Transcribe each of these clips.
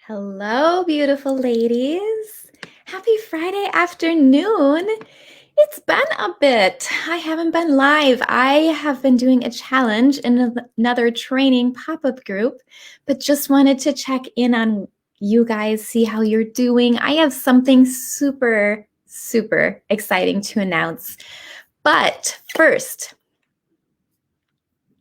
Hello, beautiful ladies. Happy Friday afternoon. It's been a bit. I haven't been live. I have been doing a challenge in another training pop-up group, but just wanted to check in on you guys, see how you're doing. I have something super, super exciting to announce. But first,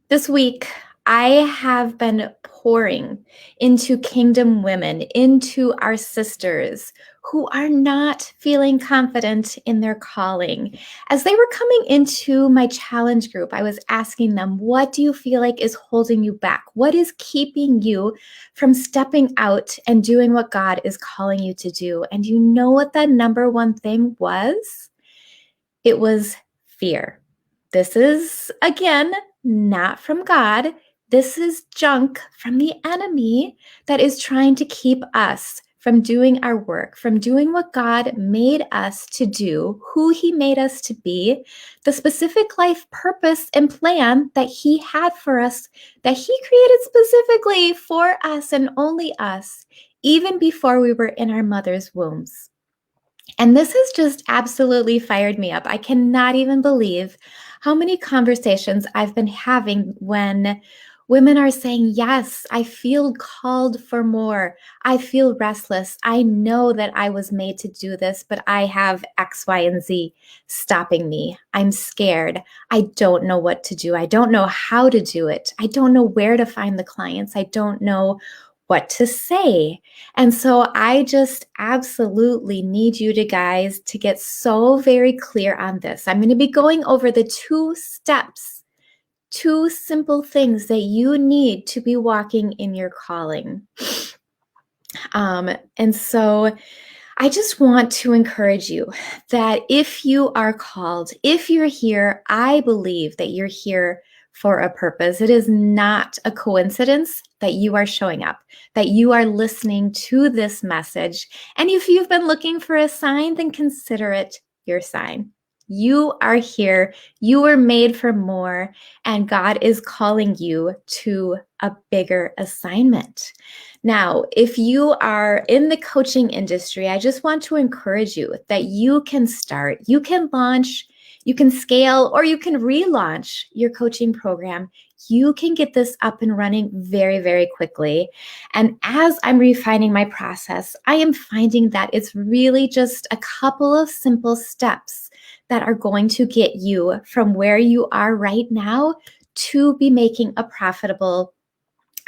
this week, I have been pouring into kingdom women, into our sisters who are not feeling confident in their calling. As they were coming into my challenge group, I was asking them, what do you feel like is holding you back? What is keeping you from stepping out and doing what God is calling you to do? And you know what the number one thing was? It was fear. This is, again, not from God. This is junk from the enemy that is trying to keep us from doing our work, from doing what God made us to do, who He made us to be, the specific life purpose and plan that He had for us, that He created specifically for us and only us, even before we were in our mother's wombs. And this has just absolutely fired me up. I cannot even believe how many conversations I've been having when women are saying, yes, I feel called for more. I feel restless. I know that I was made to do this, but I have X, Y, and Z stopping me. I'm scared. I don't know what to do. I don't know how to do it. I don't know where to find the clients. I don't know what to say. And so I just absolutely need you guys to get so very clear on this. I'm going to be going over the 2 steps, 2 simple things that you need to be walking in your calling. And so I just want to encourage you that if you are called, if you're here, I believe that you're here for a purpose. It is not a coincidence that you are showing up, that you are listening to this message. And if you've been looking for a sign, then consider it your sign. You are here. You were made for more, and God is calling you to a bigger assignment. Now, if you are in the coaching industry, I just want to encourage you that you can start, you can launch, you can scale, or you can relaunch your coaching program. You can get this up and running very, very quickly. And as I'm refining my process, I am finding that it's really just a couple of simple steps that are going to get you from where you are right now to be making a profitable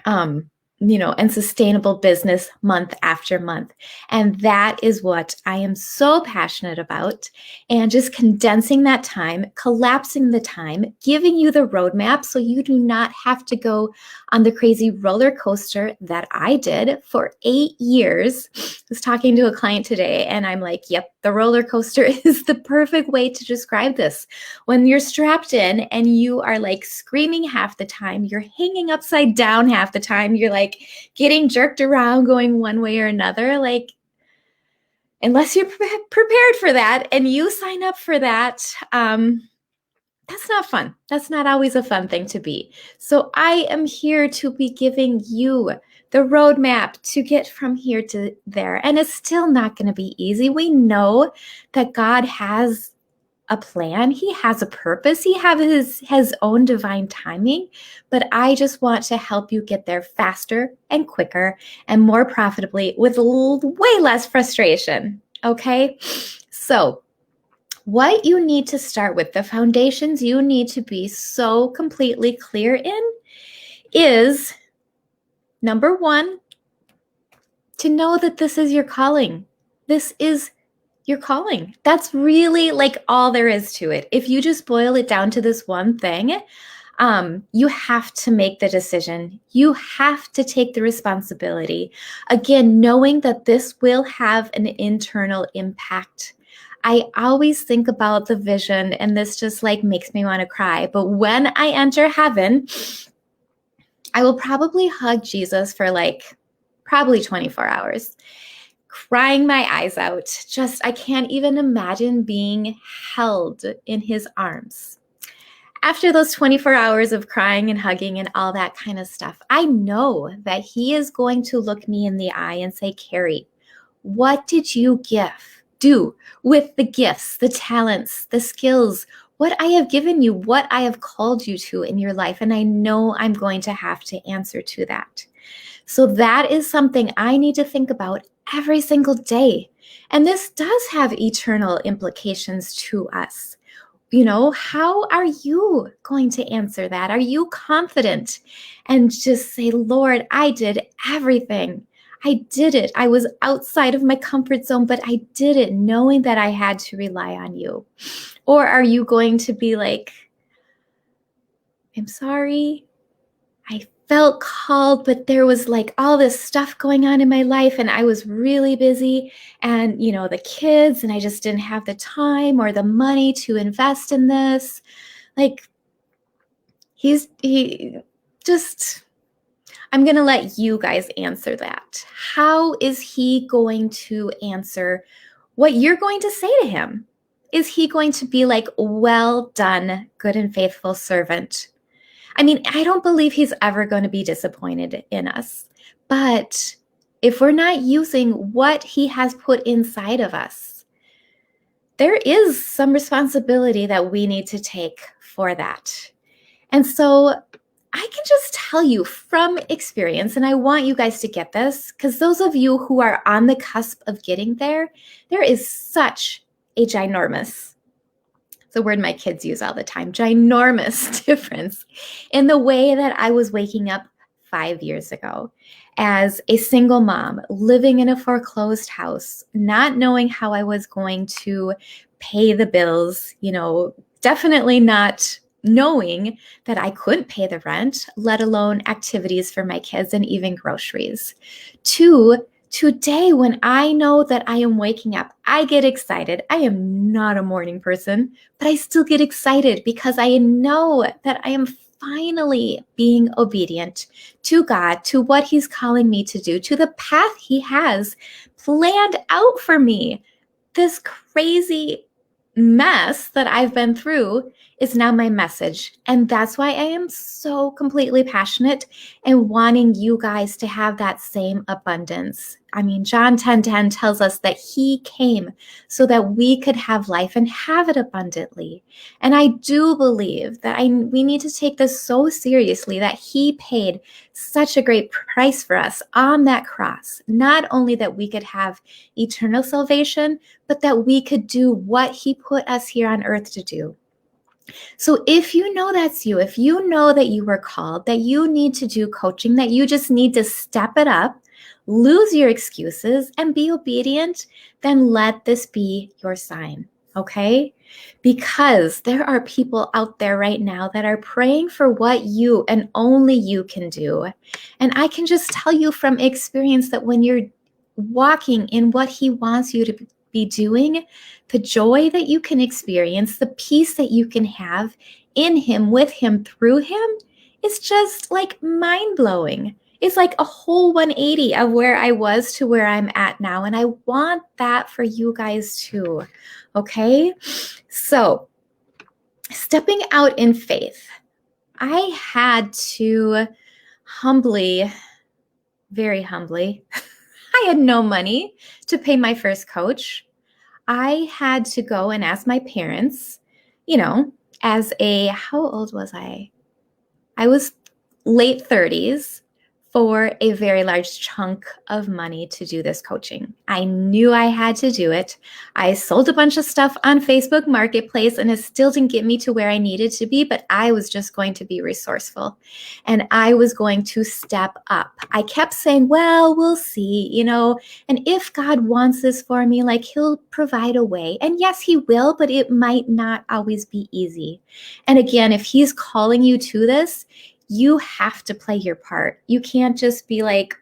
and sustainable business month after month. And that is what I am so passionate about. And just condensing that time, collapsing the time, giving you the roadmap so you do not have to go on the crazy roller coaster that I did for 8 years. I was talking to a client today and I'm like, yep, the roller coaster is the perfect way to describe this. When you're strapped in and you are like screaming half the time, you're hanging upside down half the time, you're like getting jerked around going one way or another, like unless you're prepared for that and you sign up for that, that's not fun. That's not always a fun thing to be. So I am here to be giving you the roadmap to get from here to there. And it's still not going to be easy. We know that God has a plan. He has a purpose. He has his own divine timing, but I just want to help you get there faster and quicker and more profitably with way less frustration. Okay. So what you need to start with, the foundations you need to be so completely clear in is number 1, to know that this is your calling. This is your calling. That's really like all there is to it. If you just boil it down to this one thing, you have to make the decision. You have to take the responsibility. Again, knowing that this will have an internal impact. I always think about the vision, and this just like makes me want to cry. But when I enter heaven, I will probably hug Jesus for like probably 24 hours. Crying my eyes out. Just, I can't even imagine being held in his arms. after those 24 hours of crying and hugging and all that kind of stuff, I know that he is going to look me in the eye and say, Kari, what did you do with the gifts, the talents, the skills, what I have given you, what I have called you to in your life? And I know I'm going to have to answer to that. So that is something I need to think about every single day. And this does have eternal implications to us. How are you going to answer that? Are you confident? And just say, Lord, I did everything. I did it. I was outside of my comfort zone, but I did it knowing that I had to rely on you. Or are you going to be like, I'm sorry, I felt called, but there was like all this stuff going on in my life and I was really busy and, the kids, and I just didn't have the time or the money to invest in this. Like I'm going to let you guys answer that. How is he going to answer what you're going to say to him? Is he going to be like, well done, good and faithful servant? I mean, I don't believe he's ever going to be disappointed in us. But if we're not using what he has put inside of us, there is some responsibility that we need to take for that. And so I can just tell you from experience, and I want you guys to get this, because those of you who are on the cusp of getting there is such a ginormous, it's a word my kids use all the time, ginormous difference in the way that I was waking up 5 years ago as a single mom, living in a foreclosed house, not knowing how I was going to pay the bills, definitely not knowing that I couldn't pay the rent, let alone activities for my kids and even groceries. To today, when I know that I am waking up, I get excited. I am not a morning person, but I still get excited because I know that I am finally being obedient to God, to what he's calling me to do, to the path he has planned out for me. This crazy mess that I've been through is now my message. And that's why I am so completely passionate and wanting you guys to have that same abundance. I mean, John 10:10 tells us that he came so that we could have life and have it abundantly. And I do believe that we need to take this so seriously that he paid such a great price for us on that cross. Not only that we could have eternal salvation, but that we could do what he put us here on earth to do. So if you know that's you, if you know that you were called, that you need to do coaching, that you just need to step it up, lose your excuses and be obedient, then let this be your sign, okay? Because there are people out there right now that are praying for what you and only you can do. And I can just tell you from experience that when you're walking in what he wants you to be doing, the joy that you can experience, the peace that you can have in him, with him, through him, is just like mind-blowing. It's like a whole 180 of where I was to where I'm at now. And I want that for you guys too. Okay? So, stepping out in faith, I had to very humbly, I had no money to pay my first coach. I had to go and ask my parents, how old was I? I was late 30s for a very large chunk of money to do this coaching. I knew I had to do it. I sold a bunch of stuff on Facebook Marketplace and it still didn't get me to where I needed to be, but I was just going to be resourceful and I was going to step up. I kept saying, well, we'll see, and if God wants this for me, like he'll provide a way. And yes, he will, but it might not always be easy. And again, if he's calling you to this, you have to play your part. You can't just be like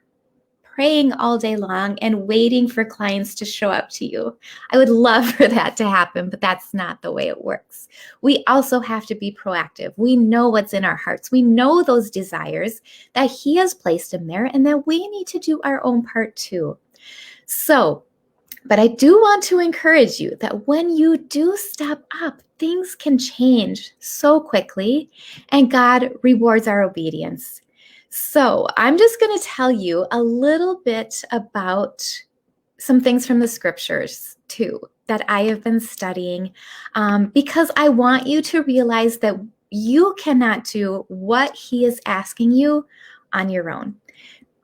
praying all day long and waiting for clients to show up to you. I would love for that to happen, but that's not the way it works. We also have to be proactive. We know what's in our hearts. We know those desires that he has placed in there and that we need to do our own part too. So But I do want to encourage you that when you do step up, things can change so quickly, and God rewards our obedience. So I'm just going to tell you a little bit about some things from the scriptures too that I have been studying, because I want you to realize that you cannot do what He is asking you on your own.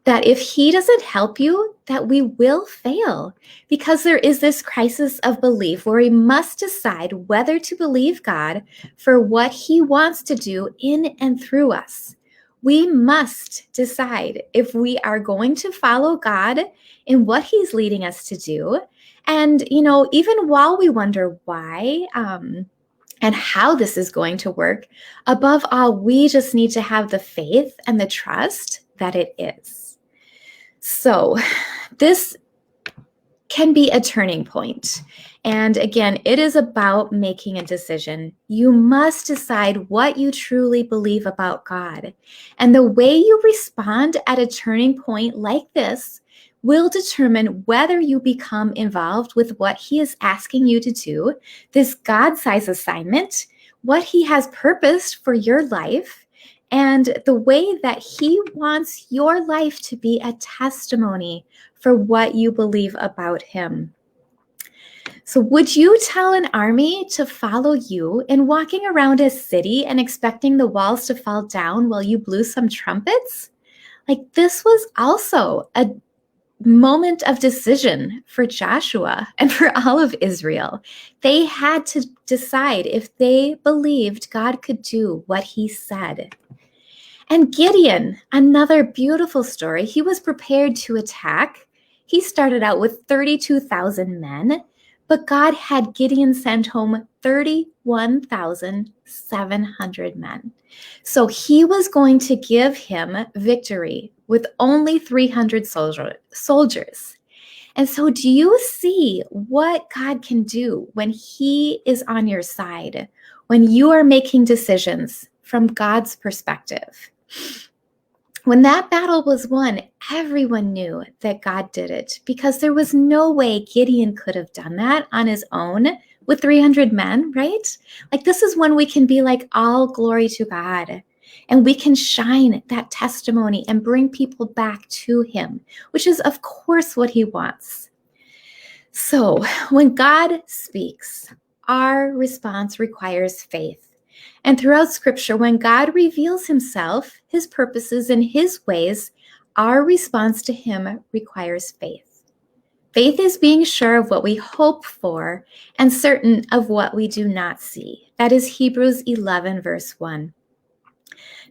That if He doesn't help you, that we will fail, because there is this crisis of belief where we must decide whether to believe God for what He wants to do in and through us. We must decide if we are going to follow God in what He's leading us to do. And, even while we wonder why, and how this is going to work, above all, we just need to have the faith and the trust that it is. So this can be a turning point. And again, it is about making a decision. You must decide what you truly believe about God. And the way you respond at a turning point like this will determine whether you become involved with what He is asking you to do, this God-sized assignment, what He has purposed for your life, and the way that He wants your life to be a testimony for what you believe about Him. So would you tell an army to follow you in walking around a city and expecting the walls to fall down while you blew some trumpets? Like, this was also a moment of decision for Joshua and for all of Israel. They had to decide if they believed God could do what He said. And Gideon, another beautiful story. He was prepared to attack. He started out with 32,000 men, but God had Gideon send home 31,700 men. So He was going to give him victory with only 300 soldiers. And so do you see what God can do when He is on your side, when you are making decisions from God's perspective? When that battle was won, everyone knew that God did it, because there was no way Gideon could have done that on his own with 300 men, right? Like, this is when we can be like, all glory to God, and we can shine that testimony and bring people back to Him, which is, of course, what He wants. So when God speaks, our response requires faith. And throughout Scripture, when God reveals Himself, His purposes, and His ways, our response to Him requires faith. Faith is being sure of what we hope for and certain of what we do not see. That is Hebrews 11, verse 1.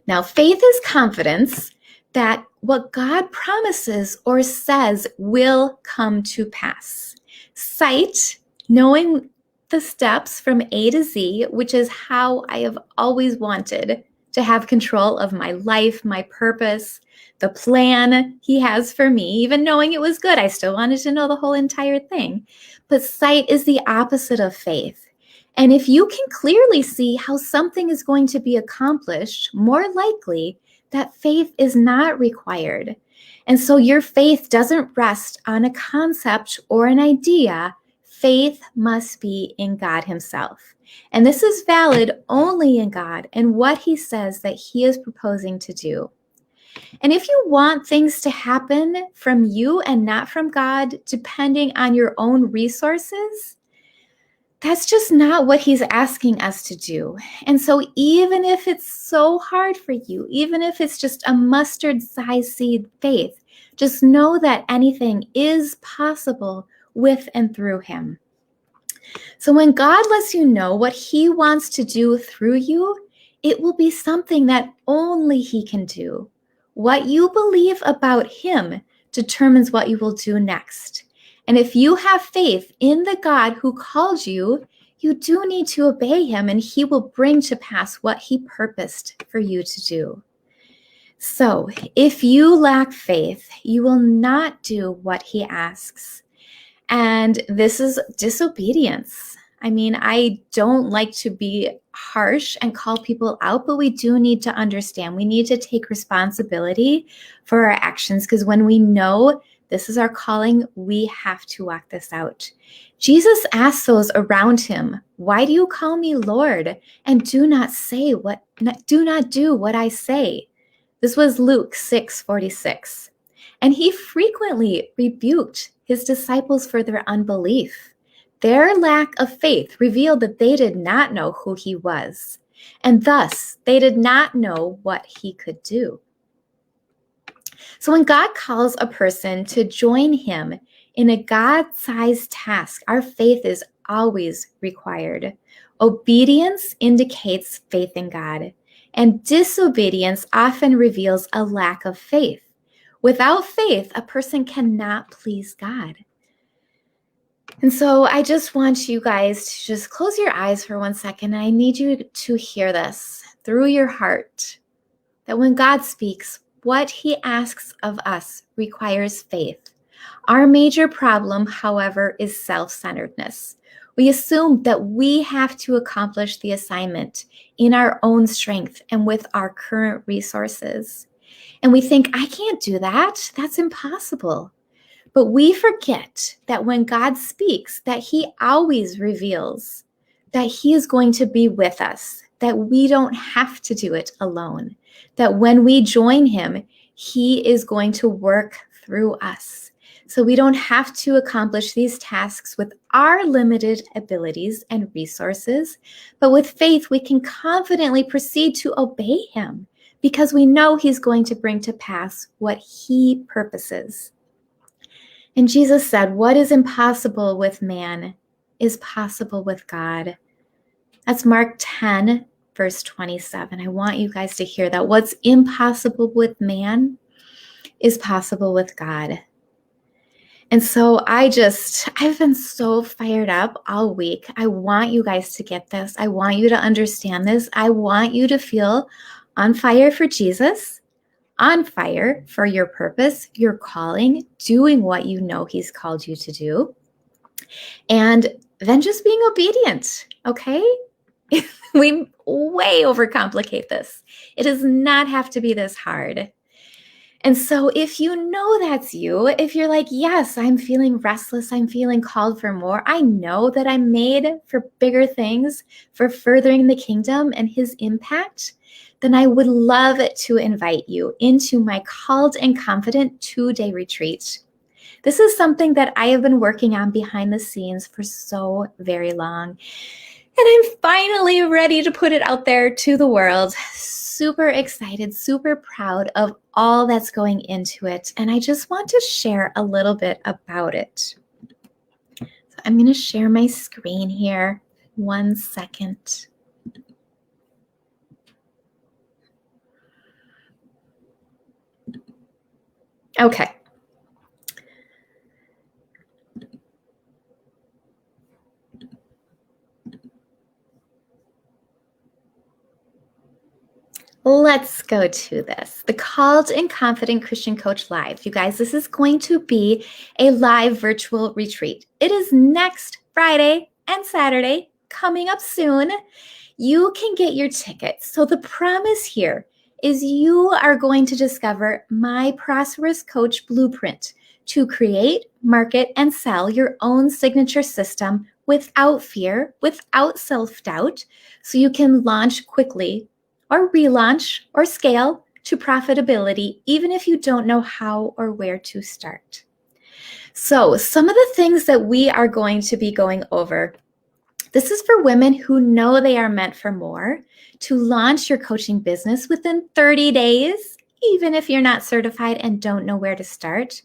Now, faith is confidence that what God promises or says will come to pass. Sight, knowing the steps from A to Z, which is how I have always wanted to have control of my life, my purpose, the plan He has for me. Even knowing it was good, I still wanted to know the whole entire thing. But sight is the opposite of faith. And if you can clearly see how something is going to be accomplished, more likely that faith is not required. And so your faith doesn't rest on a concept or an idea. Faith must be in God Himself. And this is valid only in God and what He says that He is proposing to do. And if you want things to happen from you and not from God, depending on your own resources, that's just not what He's asking us to do. And so even if it's so hard for you, even if it's just a mustard-sized seed faith, just know that anything is possible with and through Him. So when God lets you know what He wants to do through you, it will be something that only He can do. What you believe about Him determines what you will do next. And if you have faith in the God who called you, you do need to obey Him, and He will bring to pass what He purposed for you to do. So if you lack faith, you will not do what He asks. And this is disobedience. I mean, I don't like to be harsh and call people out, but we do need to understand. We need to take responsibility for our actions, because when we know This is our calling. We have to walk this out. Jesus asked those around him, "Why do you call me Lord, and do not do what I say?" This was Luke 6:46. And he frequently rebuked his disciples for their unbelief. Their lack of faith revealed that they did not know who he was, and thus they did not know what he could do. So when God calls a person to join him in a God-sized task, our faith is always required. Obedience indicates faith in God, and disobedience often reveals a lack of faith. Without faith, a person cannot please God. And so I just want you guys to just close your eyes for 1 second. I need you to hear this through your heart, that when God speaks, what he asks of us requires faith. Our major problem, however, is self-centeredness. We assume that we have to accomplish the assignment in our own strength and with our current resources. And we think, I can't do that. That's impossible. But we forget that when God speaks, that he always reveals that he is going to be with us, that we don't have to do it alone, that when we join him, he is going to work through us. So we don't have to accomplish these tasks with our limited abilities and resources, but with faith, we can confidently proceed to obey him because we know he's going to bring to pass what he purposes. And Jesus said, what is impossible with man is possible with God. That's Mark 10, verse 27. I want you guys to hear that. What's impossible with man is possible with God. And so I've been so fired up all week. I want you guys to get this. I want you to understand this. I want you to feel on fire for Jesus, on fire for your purpose, your calling, doing what you know he's called you to do, and then just being obedient, okay? We way overcomplicate this. It does not have to be this hard. And so if you know that's you, if you're like, yes, I'm feeling restless, I'm feeling called for more, I know that I'm made for bigger things, for furthering the kingdom and his impact, then I would love to invite you into my Called and Confident 2-day retreat. This is something that I have been working on behind the scenes for so very long. And I'm finally ready to put it out there to the world. Super excited, super proud of all that's going into it. And I just want to share a little bit about it. So I'm going to share my screen here. 1 second. Okay. Let's go to this. The Called and Confident Christian Coach Live. You guys, this is going to be a live virtual retreat. It is next Friday and Saturday, coming up soon. You can get your tickets. So the promise here is you are going to discover my Prosperous Coach Blueprint to create, market, and sell your own signature system without fear, without self-doubt, so you can launch quickly or relaunch or scale to profitability, even if you don't know how or where to start. So some of the things that we are going to be going over, this is for women who know they are meant for more, to launch your coaching business within 30 days, even if you're not certified and don't know where to start.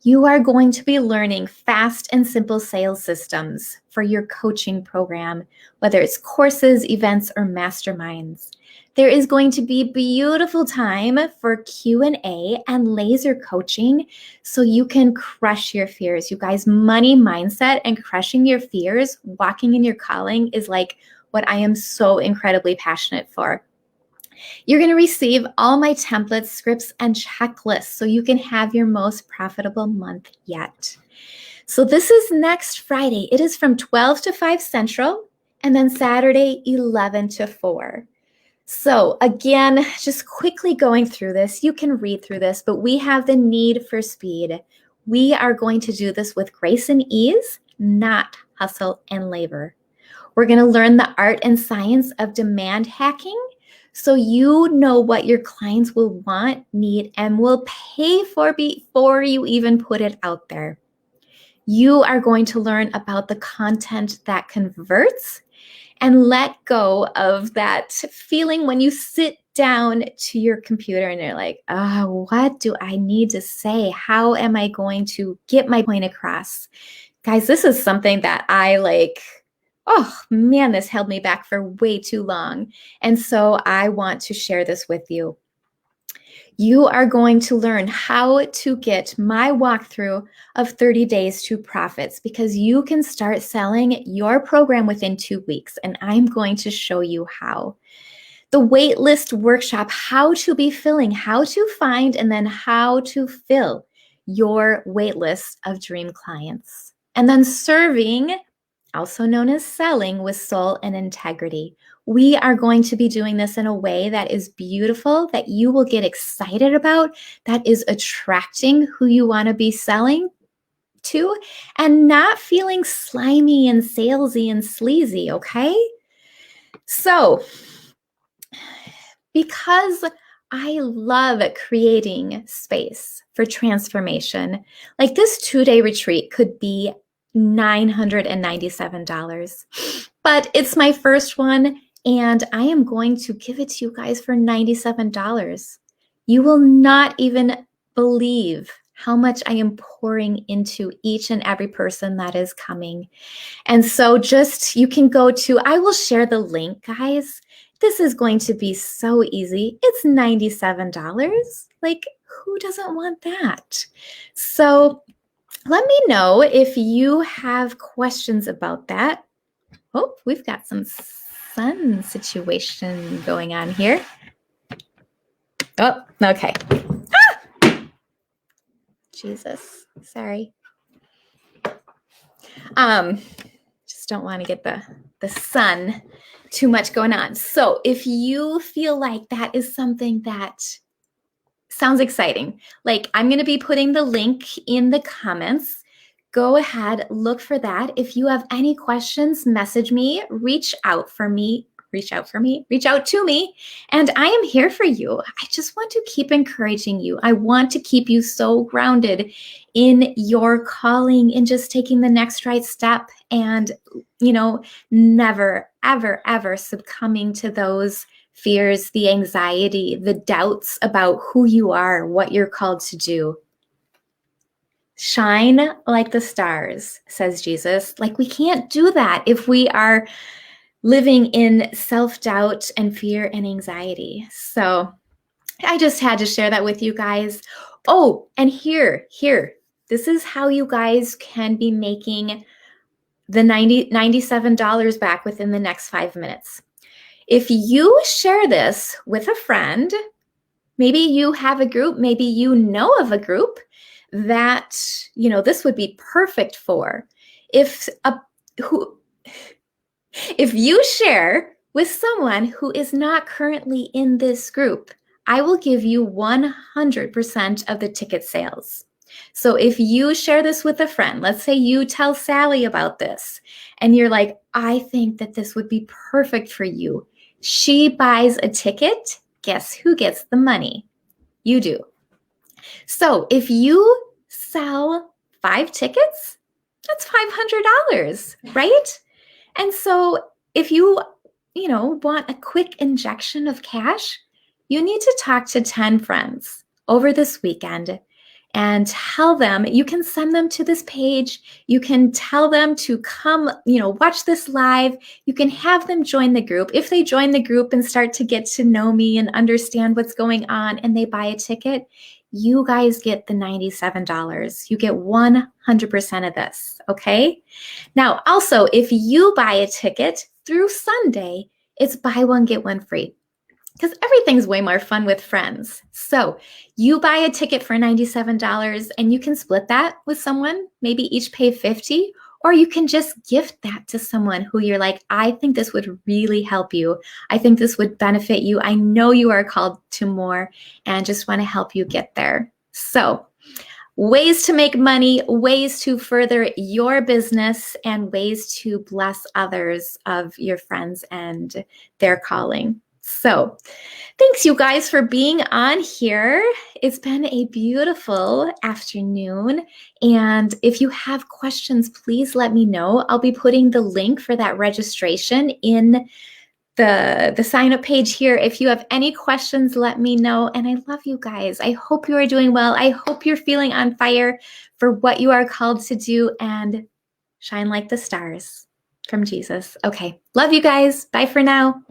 You are going to be learning fast and simple sales systems for your coaching program, whether it's courses, events, or masterminds. There is going to be beautiful time for Q&A and laser coaching so you can crush your fears. You guys, money mindset and crushing your fears, walking in your calling is like what I am so incredibly passionate for. You're going to receive all my templates, scripts, and checklists so you can have your most profitable month yet. So this is next Friday. It is from 12 to 5 Central, and then Saturday, 11 to 4. So again, just quickly going through this, you can read through this, but we have the need for speed. We are going to do this with grace and ease, not hustle and labor. We're going to learn the art and science of demand hacking so you know what your clients will want, need, and will pay for before you even put it out there. You are going to learn about the content that converts and let go of that feeling when you sit down to your computer and you're like, what do I need to say? How am I going to get my point across? Guys, this is something that I like, oh man, this held me back for way too long. And so I want to share this with you. You are going to learn how to get my walkthrough of 30 days to profits because you can start selling your program within 2 weeks, and I'm going to show you how. The waitlist workshop, how to be filling, how to find, and then how to fill your waitlist of dream clients. And then serving, also known as selling, with soul and integrity. We are going to be doing this in a way that is beautiful, that you will get excited about, that is attracting who you want to be selling to, and not feeling slimy and salesy and sleazy, okay? So, because I love creating space for transformation, like this 2-day retreat could be $997, but it's my first one. And I am going to give it to you guys for $97. You will not even believe how much I am pouring into each and every person that is coming. And so you can go to, I will share the link, guys. This is going to be so easy. It's $97. Like, who doesn't want that? So let me know if you have questions about that. Oh, we've got some sun situation going on here. Oh, okay. Jesus, sorry. Just don't want to get the sun too much going on. So if you feel like that is something that sounds exciting, like I'm going to be putting the link in the comments. Go ahead, look for that. If you have any questions, message me, reach out to me, and I am here for you. I just want to keep encouraging you. I want to keep you so grounded in your calling and just taking the next right step and, never, ever, ever succumbing to those fears, the anxiety, the doubts about who you are, what you're called to do. Shine like the stars, says Jesus. Like, we can't do that if we are living in self-doubt and fear and anxiety. So I just had to share that with you guys. Oh, and here, this is how you guys can be making the $97 back within the next 5 minutes. If you share this with a friend, maybe you have a group, maybe you know of a group that, this would be perfect for. If you share with someone who is not currently in this group, I will give you 100% of the ticket sales. So if you share this with a friend, let's say you tell Sally about this, and you're like, I think that this would be perfect for you. She buys a ticket. Guess who gets the money? You do. So if you sell 5 tickets, that's $500, right? And so if you, want a quick injection of cash, you need to talk to 10 friends over this weekend and tell them, you can send them to this page. You can tell them to come, watch this live. You can have them join the group. If they join the group and start to get to know me and understand what's going on and they buy a ticket, you guys get the $97. You get 100% of this, okay? Now, also, if you buy a ticket through Sunday, it's buy one, get one free. Because everything's way more fun with friends. So you buy a ticket for $97 and you can split that with someone, maybe each pay $50, or you can just gift that to someone who you're like, I think this would really help you. I think this would benefit you. I know you are called to more and just want to help you get there. So ways to make money, ways to further your business, and ways to bless others of your friends and their calling. So, thanks you guys for being on here. It's been a beautiful afternoon. And if you have questions, please let me know. I'll be putting the link for that registration in the sign up page here. If you have any questions, let me know. And I love you guys. I hope you are doing well. I hope you're feeling on fire for what you are called to do and shine like the stars from Jesus. Okay. Love you guys. Bye for now.